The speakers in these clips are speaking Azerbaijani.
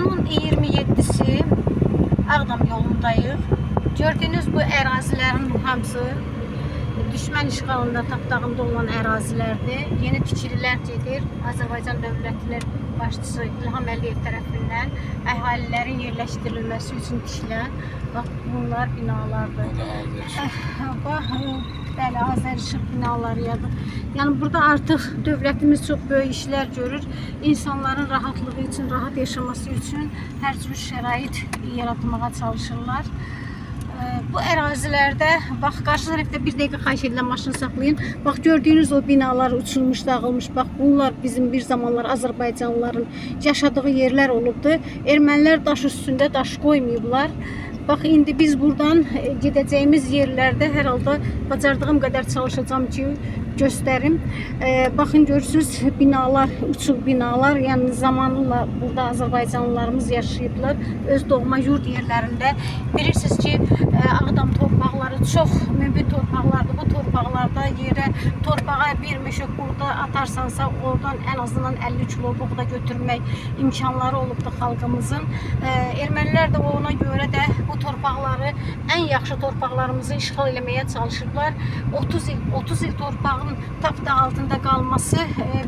İyunun 27'si Ağdam yolundayıq. Gördüyünüz bu ərazilərin hamısı düşmən işğalında tapdağında olan ərazilərdir. Yeni tikililər gedir. Azərbaycan Dövlətinin başçısı İlham Əliyev tərəfindən əhalilərin yerləşdirilməsi üçün tikilən bunlar binalardır. Bax, bəli, Azərişıq binaları yadır. Yəni burada artıq dövlətimiz çox böyük işlər görür. İnsanların rahatlığı üçün, rahat yaşaması üçün hər cür şərait yaratmağa çalışırlar. Bu ərazilərdə, bax, qarşı tərəfdə bir dəqiqə xahiş edirəm, maşını saxlayın. Bax, gördüyünüz o binalar uçulmuş, dağılmış. Bax, bunlar bizim bir zamanlar Azərbaycanlıların yaşadığı yerlər olubdur. Ermənilər daş üstündə daş qoymayıblar. Bax, indi biz buradan gedəcəyimiz yerlərdə hər halda bacardığım qədər çalışacağım ki, göstərim. Baxın, görürsünüz, binalar, uçuq binalar, yəni zamanla burada Azərbaycanlılarımız yaşayıblar. Öz doğma yurt yerlərində. Bilirsiniz ki, Ağdam torpaqları çox münbit torpaqlardır. Bu torpaqlarda yerə, torpağa bir meşə buğda atarsansa, oradan ən azından 50 kilo buğda götürmək imkanları olubdur xalqımızın. Ermənilər də ona görə də bu torpaqları, ən yaxşı torpaqlarımızı işğal eləməyə çalışırlar. 30 il torpağın tapdaq altında qalması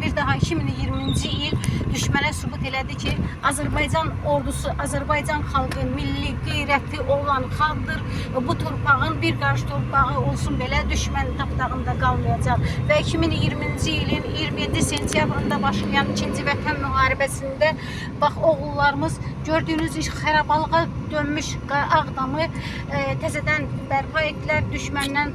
bir daha 2020-ci il düşmənə sübut elədi ki, Azərbaycan ordusu, Azərbaycan xalqı milli, qeyrətli olan xalqdır. Bu torpağın bir qarış torpağı olsun belə düşmən tapdağında qalmayacaq. Və 2020-ci ilin 27 sentyabrında başlayan 2-ci Vətən müharibəsində bax, oğullarımız gördüyünüz iş xərabalığa dönmüş Ağdamı təzədən bərpa etdilər,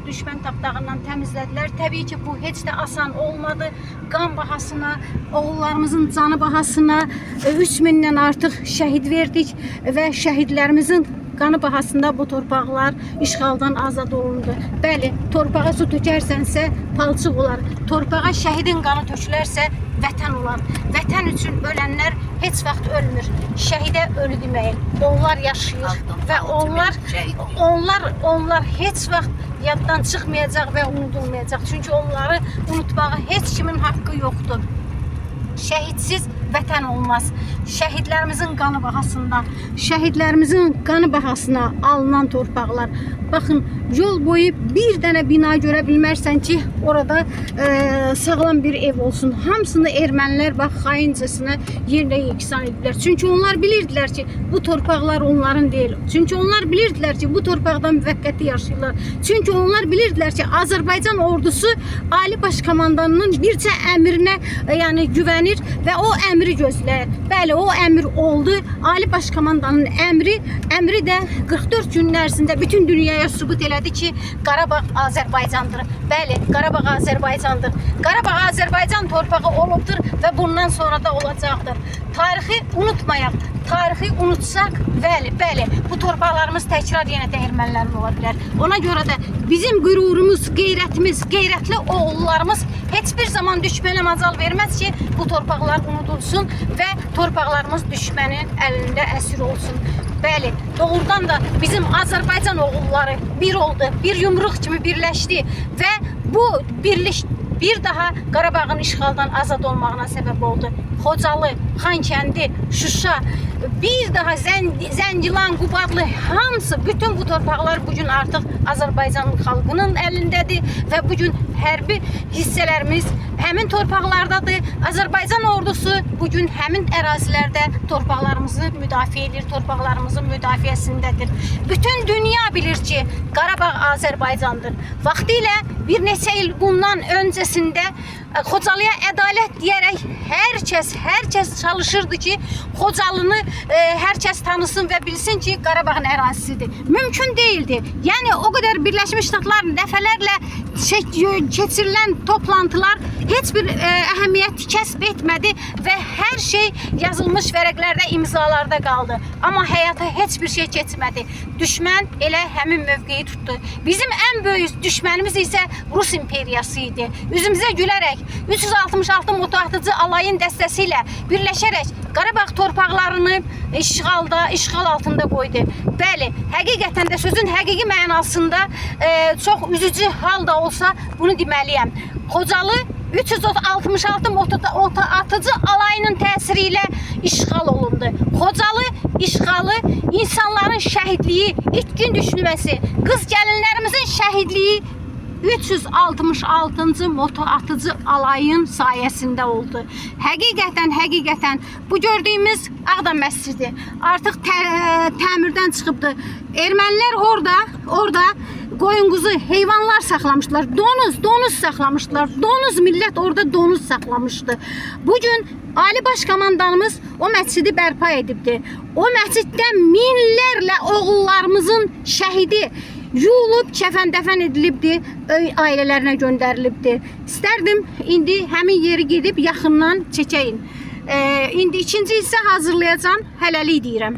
düşmən tapdağından təmizlədilər. Təbii ki, bu heç də asan olmadı. Qan bahasına, oğullarımızın canı bahasına 3000-dən artıq şəhid verdik və şəhidlərimizin qanı bahasında bu torpaqlar işğaldan azad olundu. Bəli, torpağa su tökərsənsə palçıq olar. Torpağa şəhidin qanı tökülərsə vətən olar. Vətən üçün ölənlər heç vaxt ölmür. Şəhidə ölü demək. Onlar yaşayır və onlar heç vaxt yaddan çıxmayacaq və unudulmayacaq. Çünki onları unutmağa heç kimin haqqı yoxdur. Şəhidsiz vətən olmaz. Şəhidlərimizin qanı bahasına alınan torpaqlar. Baxın, yol boyu bir dənə bina görə bilmərsən ki, orada sağlam bir ev olsun. Hamısını ermənilər bax, xaincəsinə yerlə yeksan ediblər. Çünki onlar bilirdilər ki, bu torpaqlar onların deyil. Çünki onlar bilirdilər ki, bu torpaqda müvəqqəti yaşayırlar. Çünki onlar bilirdilər ki, Azərbaycan ordusu Ali Baş Komandanının bircə əmrinə güvənir və o əmri gözləyir. Bəli, o əmr oldu. Ali Baş Komandanın əmri də 44 gün ərzində bütün dünyaya sübut elədi ki, Qarabağ Azərbaycandır. Bəli, Qarabağ Azərbaycandır. Qarabağ Azərbaycan torpağı olubdur və bundan sonra da olacaqdır. Tarixi unutmayaq. Tarixi unutsaq, bəli, bu torpaqlarımız təkrar yenə də ermənilərin ola bilər. Ona görə də bizim qürurumuz, qeyrətimiz, qeyrətli oğullarımız heç bir zaman düşmənə macal verməz ki, bu torpaqlar unudulsun və torpaqlarımız düşmənin əlində əsir olsun. Bəli, doğrudan da bizim Azərbaycan oğulları bir oldu, bir yumruq kimi birləşdi və bu birlik bir daha Qarabağın işğaldan azad olmağına səbəb oldu. Xocalı, Xankəndi, Şuşa, bir daha Zəngilan, Qubadlı, hamısı, bütün bu torpaqlar bugün artıq Azərbaycan xalqının əlindədir və bugün hərbi hissələrimiz həmin torpaqlardadır. Azərbaycan ordusu bugün həmin ərazilərdə torpaqlarımızı müdafiə edir, torpaqlarımızın müdafiəsindədir. Bütün dünya bilir ki, Qarabağ Azərbaycandır. Vaxtilə bir neçə il bundan öncəsində Xocalıya ədalət deyərək hər kəs çalışırdı ki, Xocalını hər kəs tanısın və bilsin ki, Qarabağın ərazisidir. Mümkün deyildi. Yəni, o qədər Birləşmiş Ştatlar dəfələrlə keçirilən toplantılar heç bir əhəmiyyət kəsb etmədi və hər şey yazılmış vərəqlərdə, imzalarda qaldı. Amma həyata heç bir şey keçmədi. Düşmən elə həmin mövqeyi tutdu. Bizim ən böyük düşmənimiz isə Rus imperiyası idi. Üzümüzə gülərək 366 motoatıcı alayın dəstəsi ilə birləşərək Qarabağ torpaqlarını işğal altında qoydu. Bəli, həqiqətən də sözün həqiqi mənasında çox üzücü halda olsa bunu deməliyəm. Xocalı 366 moto atıcı alayının təsiri ilə işğal olundu. Xocalı işğalı, insanların şəhidliyi, itkin düşülməsi, qız gəlinlərimizin şəhidliyi 366-cı moto atıcı alayın sayəsində oldu. Həqiqətən bu gördüyümüz Ağdam məscidi artıq təmirdən çıxıbdı. Ermənilər orada qoyun quzu, heyvanlar saxlamışdılar. Donuz saxlamışdılar. Donuz millət orada donuz saxlamışdı. Bugün Ali Başkomandanımız o məscidi bərpa edibdi. O məsciddə minlərlə oğullarımızın şəhidi yuyulub, kəfən-dəfən edilibdi, ailələrinə göndərilibdi. İstərdim indi həmin yeri gedib yaxından çəkəyin. İndi ikinci hissə hazırlayacağam. Hələlik deyirəm.